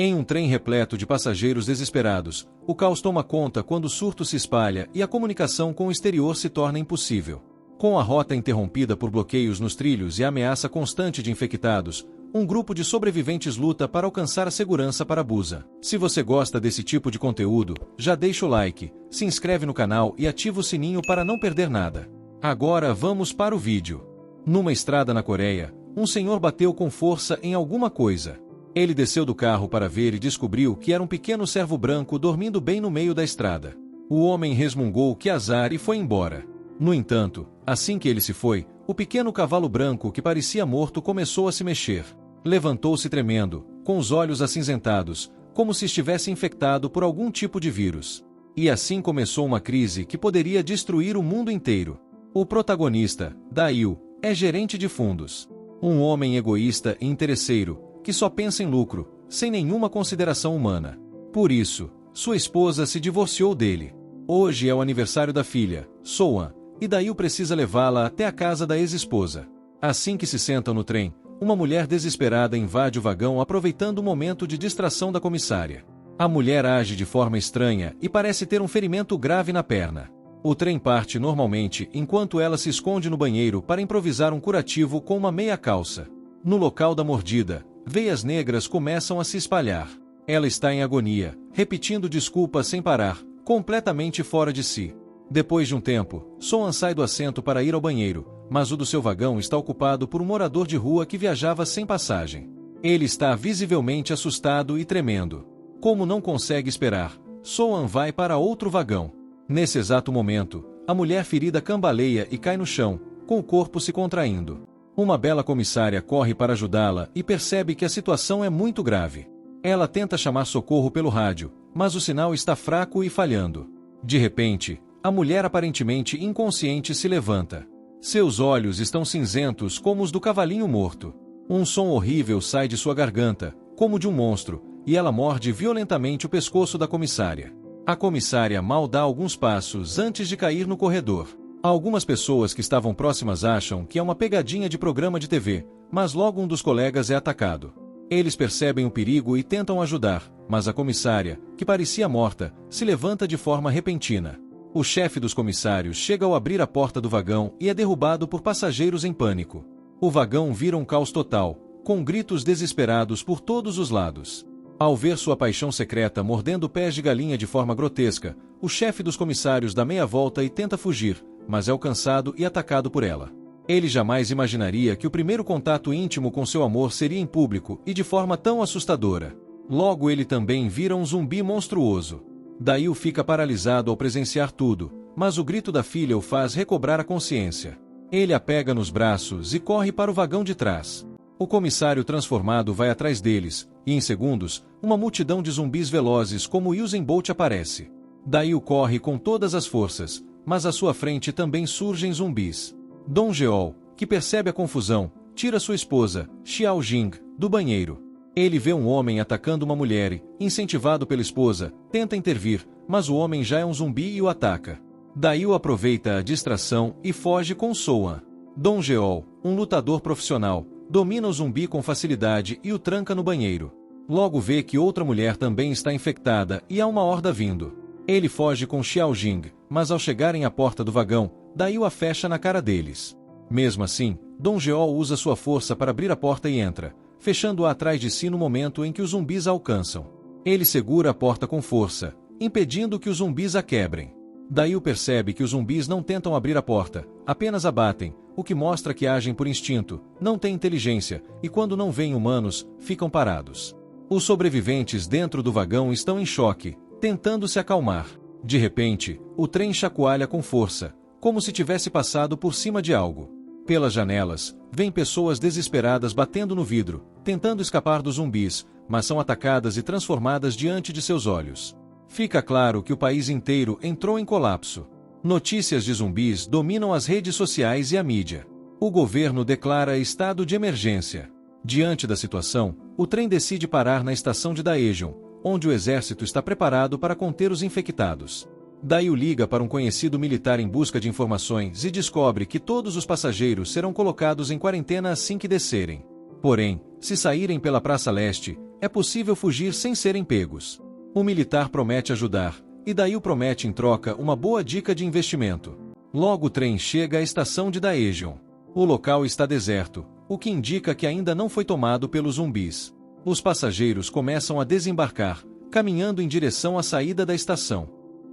Em um trem repleto de passageiros desesperados, o caos toma conta quando o surto se espalha e a comunicação com o exterior se torna impossível. Com a rota interrompida por bloqueios nos trilhos e a ameaça constante de infectados, um grupo de sobreviventes luta para alcançar a segurança para Busan. Se você gosta desse tipo de conteúdo, já deixa o like, se inscreve no canal e ativa o sininho para não perder nada. Agora vamos para o vídeo. Numa estrada na Coreia, um senhor bateu com força em alguma coisa. Ele desceu do carro para ver e descobriu que era um pequeno cervo branco dormindo bem no meio da estrada. O homem resmungou que azar e foi embora. No entanto, assim que ele se foi, o pequeno cavalo branco que parecia morto começou a se mexer. Levantou-se tremendo, com os olhos acinzentados, como se estivesse infectado por algum tipo de vírus. E assim começou uma crise que poderia destruir o mundo inteiro. O protagonista, Dail, é gerente de fundos. Um homem egoísta e interesseiro, que só pensa em lucro, sem nenhuma consideração humana. Por isso, sua esposa se divorciou dele. Hoje é o aniversário da filha, Soan, e Dail precisa levá-la até a casa da ex-esposa. Assim que se sentam no trem, uma mulher desesperada invade o vagão aproveitando o momento de distração da comissária. A mulher age de forma estranha e parece ter um ferimento grave na perna. O trem parte normalmente enquanto ela se esconde no banheiro para improvisar um curativo com uma meia calça. No local da mordida, veias negras começam a se espalhar. Ela está em agonia, repetindo desculpas sem parar, completamente fora de si. Depois de um tempo, Soan sai do assento para ir ao banheiro, mas o do seu vagão está ocupado por um morador de rua que viajava sem passagem. Ele está visivelmente assustado e tremendo. Como não consegue esperar, Soan vai para outro vagão. Nesse exato momento, a mulher ferida cambaleia e cai no chão, com o corpo se contraindo. Uma bela comissária corre para ajudá-la e percebe que a situação é muito grave. Ela tenta chamar socorro pelo rádio, mas o sinal está fraco e falhando. De repente, a mulher aparentemente inconsciente se levanta. Seus olhos estão cinzentos como os do cavalinho morto. Um som horrível sai de sua garganta, como de um monstro, e ela morde violentamente o pescoço da comissária. A comissária mal dá alguns passos antes de cair no corredor. Algumas pessoas que estavam próximas acham que é uma pegadinha de programa de TV, mas logo um dos colegas é atacado. Eles percebem o perigo e tentam ajudar, mas a comissária, que parecia morta, se levanta de forma repentina. O chefe dos comissários chega ao abrir a porta do vagão e é derrubado por passageiros em pânico. O vagão vira um caos total, com gritos desesperados por todos os lados. Ao ver sua paixão secreta mordendo pés de galinha de forma grotesca, o chefe dos comissários dá meia volta e tenta fugir, mas é alcançado e atacado por ela. Ele jamais imaginaria que o primeiro contato íntimo com seu amor seria em público e de forma tão assustadora. Logo ele também vira um zumbi monstruoso. Dail fica paralisado ao presenciar tudo, mas o grito da filha o faz recobrar a consciência. Ele a pega nos braços e corre para o vagão de trás. O comissário transformado vai atrás deles, e em segundos, uma multidão de zumbis velozes como Usain Bolt aparece. Dail corre com todas as forças, mas à sua frente também surgem zumbis. Dong Jeol, que percebe a confusão, tira sua esposa, Xiao Jing, do banheiro. Ele vê um homem atacando uma mulher e, incentivado pela esposa, tenta intervir, mas o homem já é um zumbi e o ataca. Dail aproveita a distração e foge com Soan. Dong Jeol, um lutador profissional, domina o zumbi com facilidade e o tranca no banheiro. Logo vê que outra mulher também está infectada e há uma horda vindo. Ele foge com Xiao Jing, mas ao chegarem à porta do vagão, Dail a fecha na cara deles. Mesmo assim, Dong Jeol usa sua força para abrir a porta e entra, fechando-a atrás de si no momento em que os zumbis a alcançam. Ele segura a porta com força, impedindo que os zumbis a quebrem. Dail percebe que os zumbis não tentam abrir a porta, apenas a batem, o que mostra que agem por instinto, não têm inteligência, e quando não veem humanos, ficam parados. Os sobreviventes dentro do vagão estão em choque, tentando se acalmar. De repente, o trem chacoalha com força, como se tivesse passado por cima de algo. Pelas janelas, vêm pessoas desesperadas batendo no vidro, tentando escapar dos zumbis, mas são atacadas e transformadas diante de seus olhos. Fica claro que o país inteiro entrou em colapso. Notícias de zumbis dominam as redes sociais e a mídia. O governo declara estado de emergência. Diante da situação, o trem decide parar na estação de Daejeon, onde o exército está preparado para conter os infectados. Dail liga para um conhecido militar em busca de informações e descobre que todos os passageiros serão colocados em quarentena assim que descerem. Porém, se saírem pela Praça Leste, é possível fugir sem serem pegos. O militar promete ajudar, e Dail promete em troca uma boa dica de investimento. Logo o trem chega à estação de Daejeon. O local está deserto, o que indica que ainda não foi tomado pelos zumbis. Os passageiros começam a desembarcar, caminhando em direção à saída da estação.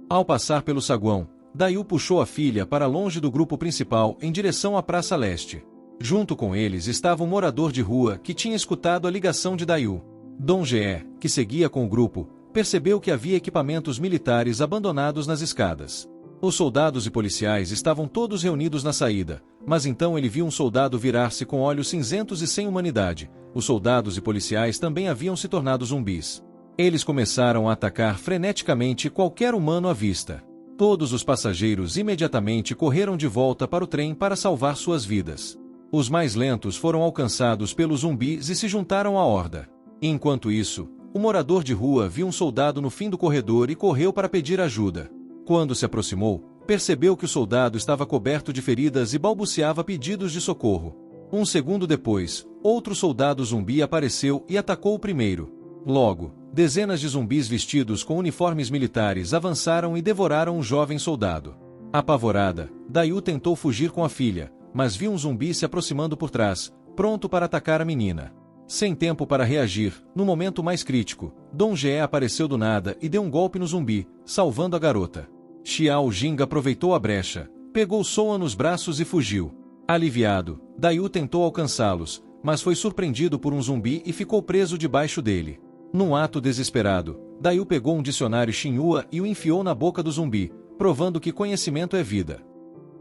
Ao passar pelo saguão, Dail puxou a filha para longe do grupo principal em direção à Praça Leste. Junto com eles estava um morador de rua que tinha escutado a ligação de Dail. Dong Ge, que seguia com o grupo, percebeu que havia equipamentos militares abandonados nas escadas. Os soldados e policiais estavam todos reunidos na saída, mas então ele viu um soldado virar-se com olhos cinzentos e sem humanidade. Os soldados e policiais também haviam se tornado zumbis. Eles começaram a atacar freneticamente qualquer humano à vista. Todos os passageiros imediatamente correram de volta para o trem para salvar suas vidas. Os mais lentos foram alcançados pelos zumbis e se juntaram à horda. Enquanto isso, o morador de rua viu um soldado no fim do corredor e correu para pedir ajuda. Quando se aproximou, percebeu que o soldado estava coberto de feridas e balbuciava pedidos de socorro. Um segundo depois, outro soldado zumbi apareceu e atacou o primeiro. Logo, dezenas de zumbis vestidos com uniformes militares avançaram e devoraram o jovem soldado. Apavorada, Dail tentou fugir com a filha, mas viu um zumbi se aproximando por trás, pronto para atacar a menina. Sem tempo para reagir, no momento mais crítico, Dong Ge apareceu do nada e deu um golpe no zumbi, salvando a garota. Xiao Jing aproveitou a brecha, pegou Soa nos braços e fugiu. Aliviado, Dail tentou alcançá-los, mas foi surpreendido por um zumbi e ficou preso debaixo dele. Num ato desesperado, Dail pegou um dicionário Xinhua e o enfiou na boca do zumbi, provando que conhecimento é vida.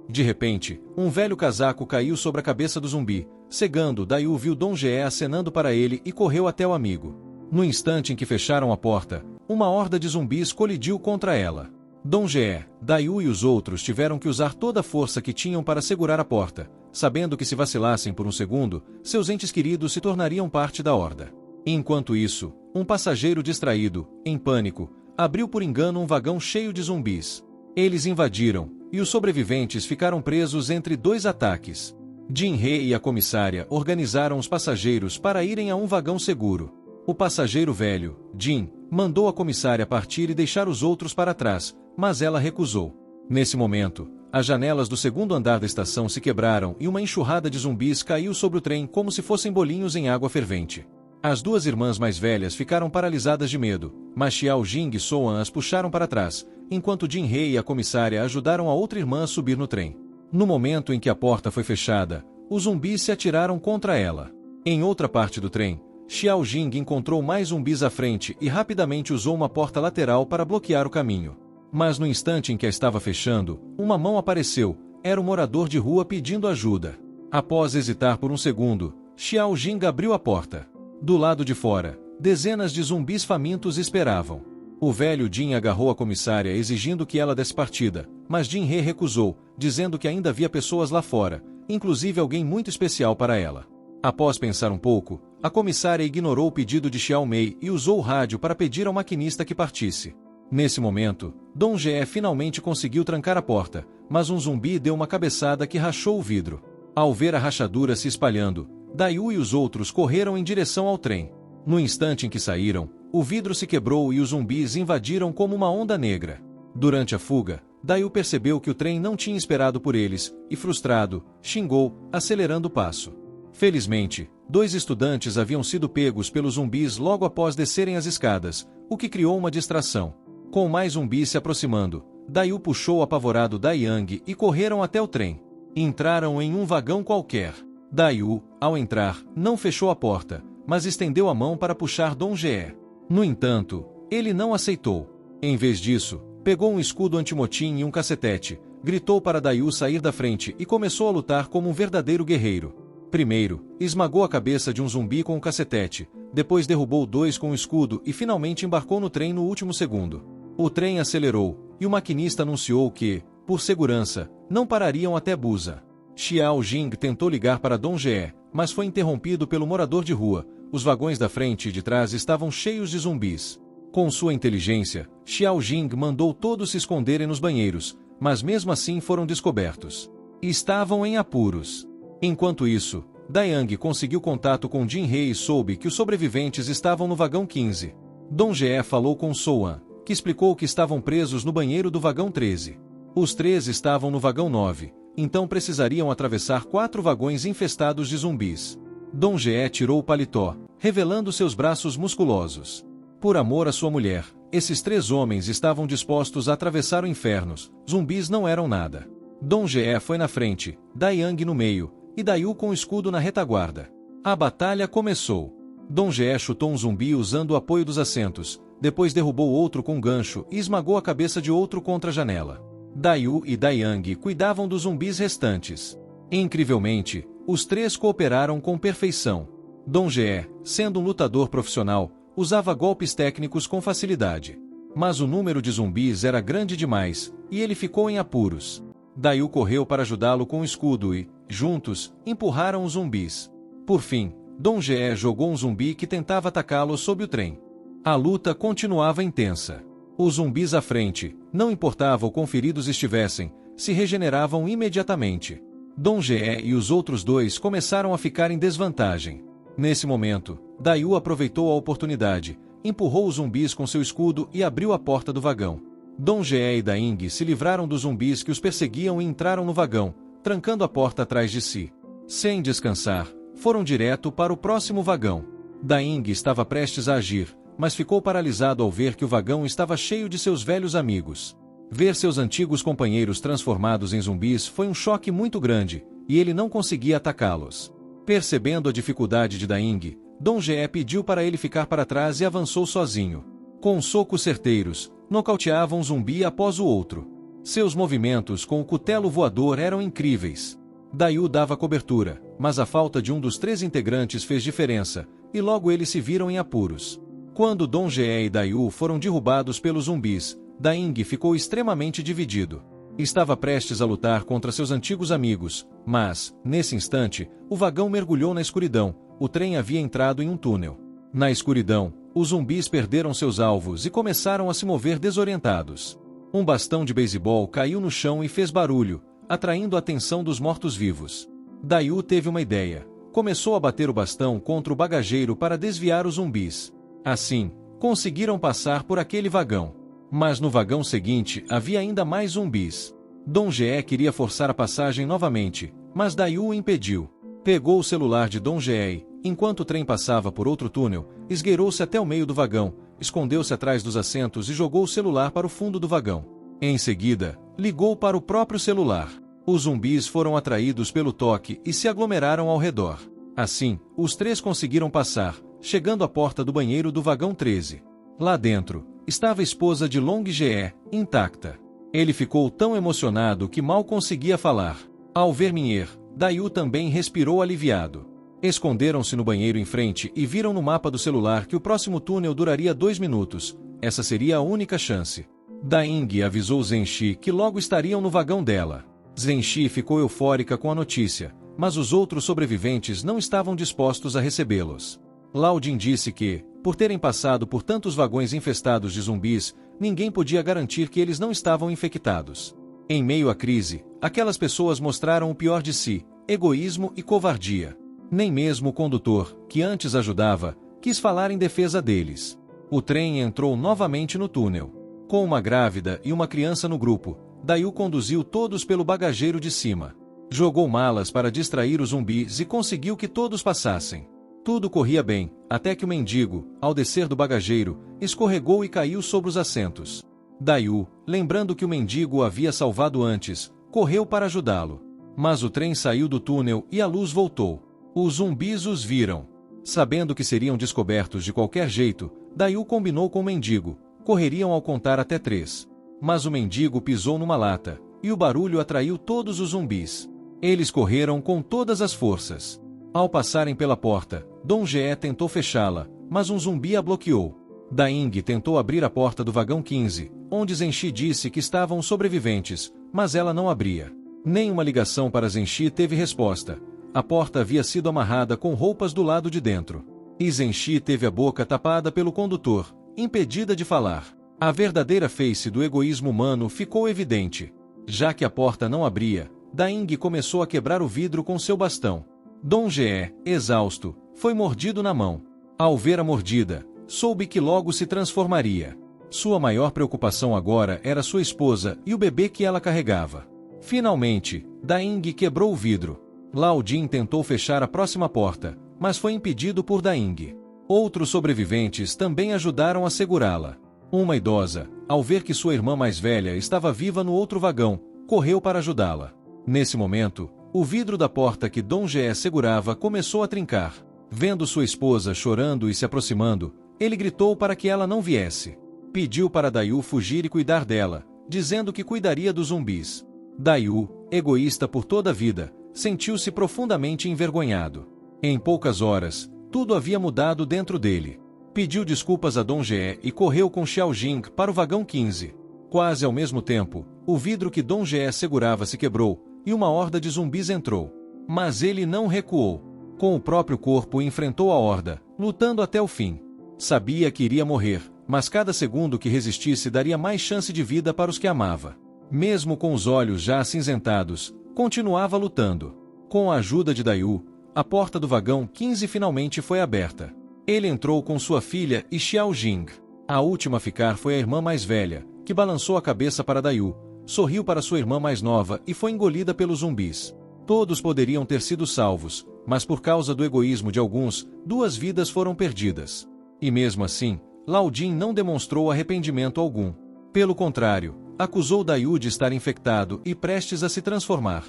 De repente, um velho casaco caiu sobre a cabeça do zumbi. Cegando, Dail viu Dong Ge acenando para ele e correu até o amigo. No instante em que fecharam a porta, uma horda de zumbis colidiu contra ela. Dong Ge, Dail e os outros tiveram que usar toda a força que tinham para segurar a porta, sabendo que se vacilassem por um segundo, seus entes queridos se tornariam parte da horda. Enquanto isso, um passageiro distraído, em pânico, abriu por engano um vagão cheio de zumbis. Eles invadiram, e os sobreviventes ficaram presos entre dois ataques. Jin He e a comissária organizaram os passageiros para irem a um vagão seguro. O passageiro velho, Jin, mandou a comissária partir e deixar os outros para trás, mas ela recusou. Nesse momento, as janelas do segundo andar da estação se quebraram e uma enxurrada de zumbis caiu sobre o trem como se fossem bolinhos em água fervente. As duas irmãs mais velhas ficaram paralisadas de medo, mas Xiao Jing e Soan as puxaram para trás, enquanto Jin He e a comissária ajudaram a outra irmã a subir no trem. No momento em que a porta foi fechada, os zumbis se atiraram contra ela. Em outra parte do trem, Xiao Jing encontrou mais zumbis à frente e rapidamente usou uma porta lateral para bloquear o caminho. Mas no instante em que a estava fechando, uma mão apareceu. Era um morador de rua pedindo ajuda. Após hesitar por um segundo, Xiao Jing abriu a porta. Do lado de fora, dezenas de zumbis famintos esperavam. O velho Jin agarrou a comissária exigindo que ela desse partida, mas Jin He recusou, dizendo que ainda havia pessoas lá fora, inclusive alguém muito especial para ela. Após pensar um pouco, a comissária ignorou o pedido de Xiao Mei e usou o rádio para pedir ao maquinista que partisse. Nesse momento, Dong Ge finalmente conseguiu trancar a porta, mas um zumbi deu uma cabeçada que rachou o vidro. Ao ver a rachadura se espalhando, Dail e os outros correram em direção ao trem. No instante em que saíram, o vidro se quebrou e os zumbis invadiram como uma onda negra. Durante a fuga, Dail percebeu que o trem não tinha esperado por eles, e frustrado, xingou, acelerando o passo. Felizmente, dois estudantes haviam sido pegos pelos zumbis logo após descerem as escadas, o que criou uma distração. Com mais zumbis se aproximando, Dail puxou o apavorado Daiyang e correram até o trem. Entraram em um vagão qualquer. Dail, ao entrar, não fechou a porta, mas estendeu a mão para puxar Dong Ge. No entanto, ele não aceitou. Em vez disso, pegou um escudo antimotim e um cacetete, gritou para Dail sair da frente e começou a lutar como um verdadeiro guerreiro. Primeiro, esmagou a cabeça de um zumbi com o cacetete, depois derrubou dois com o escudo e finalmente embarcou no trem no último segundo. O trem acelerou, e o maquinista anunciou que, por segurança, não parariam até Busa. Xiao Jing tentou ligar para Dong Ge, mas foi interrompido pelo morador de rua. Os vagões da frente e de trás estavam cheios de zumbis. Com sua inteligência, Xiao Jing mandou todos se esconderem nos banheiros, mas mesmo assim foram descobertos. Estavam em apuros. Enquanto isso, Dayang conseguiu contato com Jin Hei e soube que os sobreviventes estavam no vagão 15. Dong Jie falou com Souan, que explicou que estavam presos no banheiro do vagão 13. Os 3 estavam no vagão 9, então precisariam atravessar 4 vagões infestados de zumbis. Dong Jie tirou o paletó, revelando seus braços musculosos. Por amor à sua mulher, esses 3 homens estavam dispostos a atravessar o inferno. Zumbis não eram nada. Dong Jie foi na frente, Dayang no meio, e Dayu com o escudo na retaguarda. A batalha começou. Dong Jie chutou um zumbi usando o apoio dos assentos, depois derrubou outro com um gancho e esmagou a cabeça de outro contra a janela. Dayu e Dayang cuidavam dos zumbis restantes. Incrivelmente, os 3 cooperaram com perfeição. Dong Jie, sendo um lutador profissional, usava golpes técnicos com facilidade. Mas o número de zumbis era grande demais, e ele ficou em apuros. Dayu correu para ajudá-lo com o escudo e, juntos, empurraram os zumbis. Por fim, Dong Jie jogou um zumbi que tentava atacá-lo sob o trem. A luta continuava intensa. Os zumbis à frente, não importava o quão feridos estivessem, se regeneravam imediatamente. Dong Jie e os outros 2 começaram a ficar em desvantagem. Nesse momento, Dayu aproveitou a oportunidade, empurrou os zumbis com seu escudo e abriu a porta do vagão. Dong Jie e Dayang se livraram dos zumbis que os perseguiam e entraram no vagão, trancando a porta atrás de si. Sem descansar, foram direto para o próximo vagão. Dayang estava prestes a agir, mas ficou paralisado ao ver que o vagão estava cheio de seus velhos amigos. Ver seus antigos companheiros transformados em zumbis foi um choque muito grande, e ele não conseguia atacá-los. Percebendo a dificuldade de Dayang, Dong Jie pediu para ele ficar para trás e avançou sozinho. Com socos certeiros, nocauteava um zumbi após o outro. Seus movimentos com o cutelo voador eram incríveis. Dayu dava cobertura, mas a falta de um dos 3 integrantes fez diferença, e logo eles se viram em apuros. Quando Dong Jie e Dayu foram derrubados pelos zumbis, Dayang ficou extremamente dividido. Estava prestes a lutar contra seus antigos amigos, mas, nesse instante, o vagão mergulhou na escuridão, o trem havia entrado em um túnel. Na escuridão, os zumbis perderam seus alvos e começaram a se mover desorientados. Um bastão de beisebol caiu no chão e fez barulho, atraindo a atenção dos mortos-vivos. Dayu teve uma ideia. Começou a bater o bastão contra o bagageiro para desviar os zumbis. Assim, conseguiram passar por aquele vagão. Mas no vagão seguinte havia ainda mais zumbis. Dong Jie queria forçar a passagem novamente, mas Dayu o impediu. Pegou o celular de Dong Jie, enquanto o trem passava por outro túnel, esgueirou-se até o meio do vagão, escondeu-se atrás dos assentos e jogou o celular para o fundo do vagão. Em seguida, ligou para o próprio celular. Os zumbis foram atraídos pelo toque e se aglomeraram ao redor. Assim, os 3 conseguiram passar, chegando à porta do banheiro do vagão 13. Lá dentro, estava a esposa de Dong Jie, intacta. Ele ficou tão emocionado que mal conseguia falar. Ao ver Minher, Dayu também respirou aliviado. Esconderam-se no banheiro em frente e viram no mapa do celular que o próximo túnel duraria 2 minutos. Essa seria a única chance. Dayang avisou Zenshi que logo estariam no vagão dela. Zenshi ficou eufórica com a notícia, mas os outros sobreviventes não estavam dispostos a recebê-los. Lao Jin disse que, por terem passado por tantos vagões infestados de zumbis, ninguém podia garantir que eles não estavam infectados. Em meio à crise, aquelas pessoas mostraram o pior de si, egoísmo e covardia. Nem mesmo o condutor, que antes ajudava, quis falar em defesa deles. O trem entrou novamente no túnel. Com uma grávida e uma criança no grupo, Dayu conduziu todos pelo bagageiro de cima. Jogou malas para distrair os zumbis e conseguiu que todos passassem. Tudo corria bem, até que o mendigo, ao descer do bagageiro, escorregou e caiu sobre os assentos. Dayu, lembrando que o mendigo o havia salvado antes, correu para ajudá-lo. Mas o trem saiu do túnel e a luz voltou. Os zumbis os viram. Sabendo que seriam descobertos de qualquer jeito, Dayu combinou com o mendigo. Correriam ao contar até 3. Mas o mendigo pisou numa lata, e o barulho atraiu todos os zumbis. Eles correram com todas as forças. Ao passarem pela porta, Dong Jie tentou fechá-la, mas um zumbi a bloqueou. Dayang tentou abrir a porta do vagão 15, onde Zenshi disse que estavam sobreviventes, mas ela não abria. Nenhuma ligação para Zenshi teve resposta. A porta havia sido amarrada com roupas do lado de dentro. E Zenshi teve a boca tapada pelo condutor, impedida de falar. A verdadeira face do egoísmo humano ficou evidente. Já que a porta não abria, Dayang começou a quebrar o vidro com seu bastão. Dom Ge, exausto, foi mordido na mão. Ao ver a mordida, soube que logo se transformaria. Sua maior preocupação agora era sua esposa e o bebê que ela carregava. Finalmente, Daing quebrou o vidro. Lao Jin tentou fechar a próxima porta, mas foi impedido por Daing. Outros sobreviventes também ajudaram a segurá-la. Uma idosa, ao ver que sua irmã mais velha estava viva no outro vagão, correu para ajudá-la. Nesse momento, o vidro da porta que Dom Ge segurava começou a trincar. Vendo sua esposa chorando e se aproximando, ele gritou para que ela não viesse. Pediu para Dayu fugir e cuidar dela, dizendo que cuidaria dos zumbis. Dayu, egoísta por toda a vida, sentiu-se profundamente envergonhado. Em poucas horas, tudo havia mudado dentro dele. Pediu desculpas a Dom Ge e correu com Xiao Jing para o vagão 15. Quase ao mesmo tempo, o vidro que Dom Ge segurava se quebrou, e uma horda de zumbis entrou. Mas ele não recuou. Com o próprio corpo enfrentou a horda, lutando até o fim. Sabia que iria morrer, mas cada segundo que resistisse daria mais chance de vida para os que amava. Mesmo com os olhos já acinzentados, continuava lutando. Com a ajuda de Dayu, a porta do vagão 15 finalmente foi aberta. Ele entrou com sua filha e Xiao Jing. A última a ficar foi a irmã mais velha, que balançou a cabeça para Dayu, sorriu para sua irmã mais nova e foi engolida pelos zumbis. Todos poderiam ter sido salvos, mas por causa do egoísmo de alguns, 2 vidas foram perdidas. E mesmo assim, Lao Jin não demonstrou arrependimento algum. Pelo contrário, acusou Dayu de estar infectado e prestes a se transformar.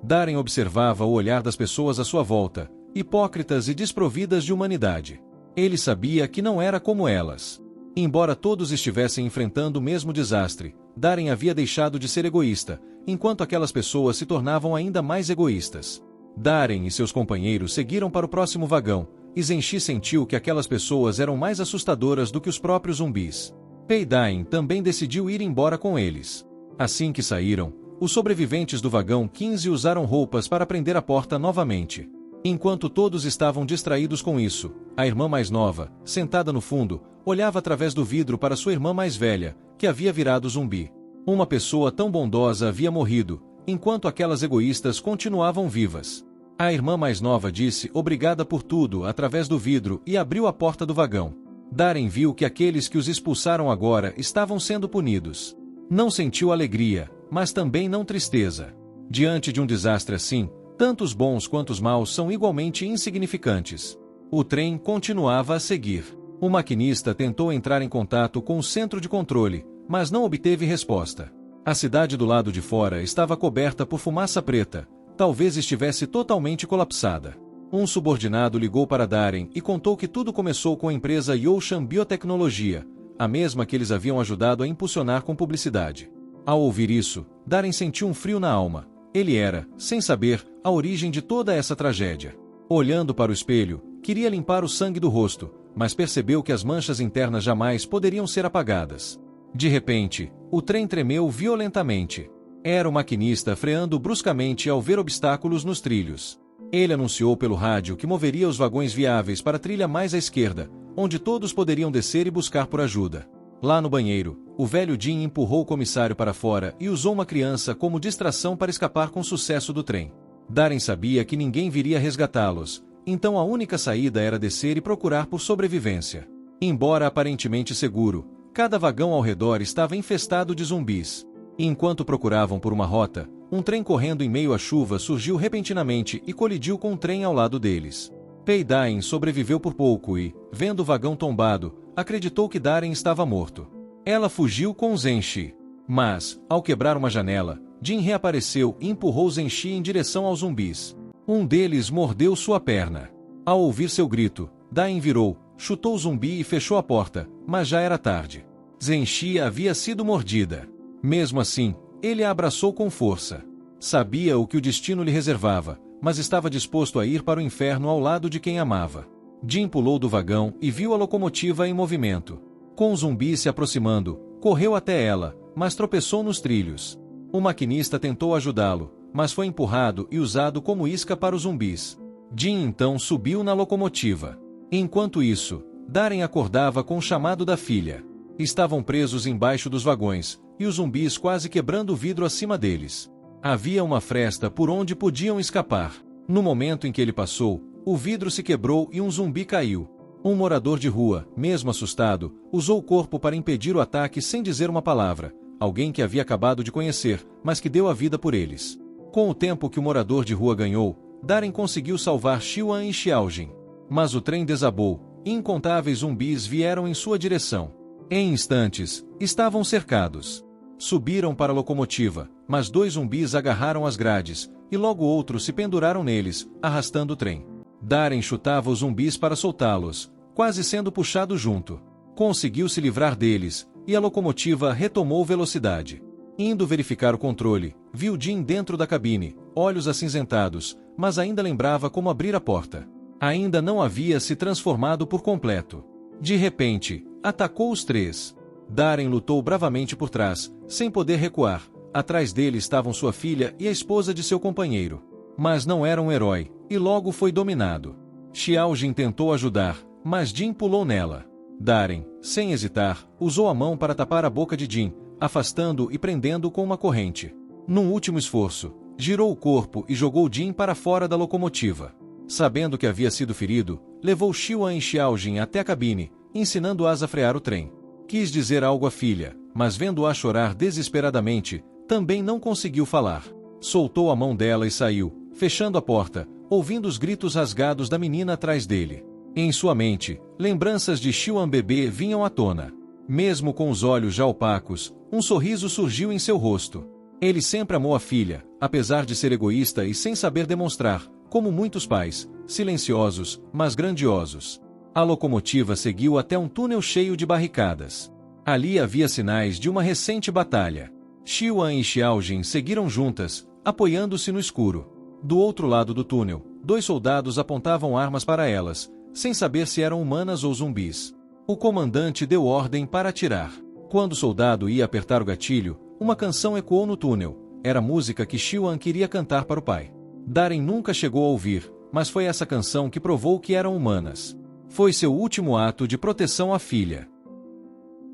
Darren observava o olhar das pessoas à sua volta, hipócritas e desprovidas de humanidade. Ele sabia que não era como elas. Embora todos estivessem enfrentando o mesmo desastre, Darren havia deixado de ser egoísta, enquanto aquelas pessoas se tornavam ainda mais egoístas. Darren e seus companheiros seguiram para o próximo vagão, e Zenshi sentiu que aquelas pessoas eram mais assustadoras do que os próprios zumbis. Pei Dain também decidiu ir embora com eles. Assim que saíram, os sobreviventes do vagão 15 usaram roupas para prender a porta novamente. Enquanto todos estavam distraídos com isso, a irmã mais nova, sentada no fundo, olhava através do vidro para sua irmã mais velha, que havia virado zumbi. Uma pessoa tão bondosa havia morrido, enquanto aquelas egoístas continuavam vivas. A irmã mais nova disse obrigada por tudo através do vidro e abriu a porta do vagão. Darren viu que aqueles que os expulsaram agora estavam sendo punidos. Não sentiu alegria, mas também não tristeza. Diante de um desastre assim, tanto os bons quanto os maus são igualmente insignificantes. O trem continuava a seguir. O maquinista tentou entrar em contato com o centro de controle, mas não obteve resposta. A cidade do lado de fora estava coberta por fumaça preta, talvez estivesse totalmente colapsada. Um subordinado ligou para Darren e contou que tudo começou com a empresa Yoshan Biotecnologia, a mesma que eles haviam ajudado a impulsionar com publicidade. Ao ouvir isso, Darren sentiu um frio na alma. Ele era, sem saber, a origem de toda essa tragédia. Olhando para o espelho, queria limpar o sangue do rosto, mas percebeu que as manchas internas jamais poderiam ser apagadas. De repente, o trem tremeu violentamente. Era o maquinista freando bruscamente ao ver obstáculos nos trilhos. Ele anunciou pelo rádio que moveria os vagões viáveis para a trilha mais à esquerda, onde todos poderiam descer e buscar por ajuda. Lá no banheiro, o velho Jin empurrou o comissário para fora e usou uma criança como distração para escapar com sucesso do trem. Darren sabia que ninguém viria resgatá-los, então a única saída era descer e procurar por sobrevivência. Embora aparentemente seguro, cada vagão ao redor estava infestado de zumbis. Enquanto procuravam por uma rota, um trem correndo em meio à chuva surgiu repentinamente e colidiu com um trem ao lado deles. Pei Dain sobreviveu por pouco e, vendo o vagão tombado, acreditou que Darren estava morto. Ela fugiu com Zenshi. Mas, ao quebrar uma janela, Jin reapareceu e empurrou Zenshi em direção aos zumbis. Um deles mordeu sua perna. Ao ouvir seu grito, Dain virou, chutou o zumbi e fechou a porta, mas já era tarde. Zenshi havia sido mordida. Mesmo assim, ele a abraçou com força. Sabia o que o destino lhe reservava, mas estava disposto a ir para o inferno ao lado de quem amava. Jin pulou do vagão e viu a locomotiva em movimento. Com o zumbi se aproximando, correu até ela, mas tropeçou nos trilhos. O maquinista tentou ajudá-lo, mas foi empurrado e usado como isca para os zumbis. Jin então subiu na locomotiva. Enquanto isso, Darren acordava com o chamado da filha. Estavam presos embaixo dos vagões, e os zumbis quase quebrando o vidro acima deles. Havia uma fresta por onde podiam escapar. No momento em que ele passou, o vidro se quebrou e um zumbi caiu. Um morador de rua, mesmo assustado, usou o corpo para impedir o ataque sem dizer uma palavra, alguém que havia acabado de conhecer, mas que deu a vida por eles. Com o tempo que o morador de rua ganhou, Darren conseguiu salvar Xiwan e Xiaojin. Mas o trem desabou, e incontáveis zumbis vieram em sua direção. Em instantes, estavam cercados. Subiram para a locomotiva, mas 2 zumbis agarraram as grades, e logo outros se penduraram neles, arrastando o trem. Darren chutava os zumbis para soltá-los, quase sendo puxado junto. Conseguiu se livrar deles, e a locomotiva retomou velocidade. Indo verificar o controle, viu Jin dentro da cabine, olhos acinzentados, mas ainda lembrava como abrir a porta. Ainda não havia se transformado por completo. De repente, atacou os 3. Darren lutou bravamente por trás, sem poder recuar. Atrás dele estavam sua filha e a esposa de seu companheiro. Mas não era um herói, e logo foi dominado. Xiaojin tentou ajudar, mas Jin pulou nela. Darren, sem hesitar, usou a mão para tapar a boca de Jin, afastando e prendendo com uma corrente. Num último esforço, girou o corpo e jogou Jin para fora da locomotiva. Sabendo que havia sido ferido, levou Xiwan e Xiaojin até a cabine, ensinando-as a frear o trem. Quis dizer algo à filha, mas vendo-a chorar desesperadamente, também não conseguiu falar. Soltou a mão dela e saiu, fechando a porta, ouvindo os gritos rasgados da menina atrás dele. Em sua mente, lembranças de Xiwan bebê vinham à tona. Mesmo com os olhos já opacos, um sorriso surgiu em seu rosto. Ele sempre amou a filha, apesar de ser egoísta e sem saber demonstrar, como muitos pais, silenciosos, mas grandiosos. A locomotiva seguiu até um túnel cheio de barricadas. Ali havia sinais de uma recente batalha. Xiwan e Xiaojin seguiram juntas, apoiando-se no escuro. Do outro lado do túnel, 2 soldados apontavam armas para elas, sem saber se eram humanas ou zumbis. O comandante deu ordem para atirar. Quando o soldado ia apertar o gatilho, uma canção ecoou no túnel. Era a música que Xiwan queria cantar para o pai. Darren nunca chegou a ouvir, mas foi essa canção que provou que eram humanas. Foi seu último ato de proteção à filha.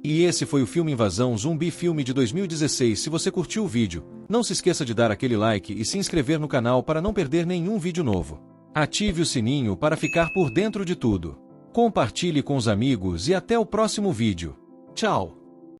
E esse foi o filme Invasão Zumbi, filme de 2016. Se você curtiu o vídeo, não se esqueça de dar aquele like e se inscrever no canal para não perder nenhum vídeo novo. Ative o sininho para ficar por dentro de tudo. Compartilhe com os amigos e até o próximo vídeo. Tchau!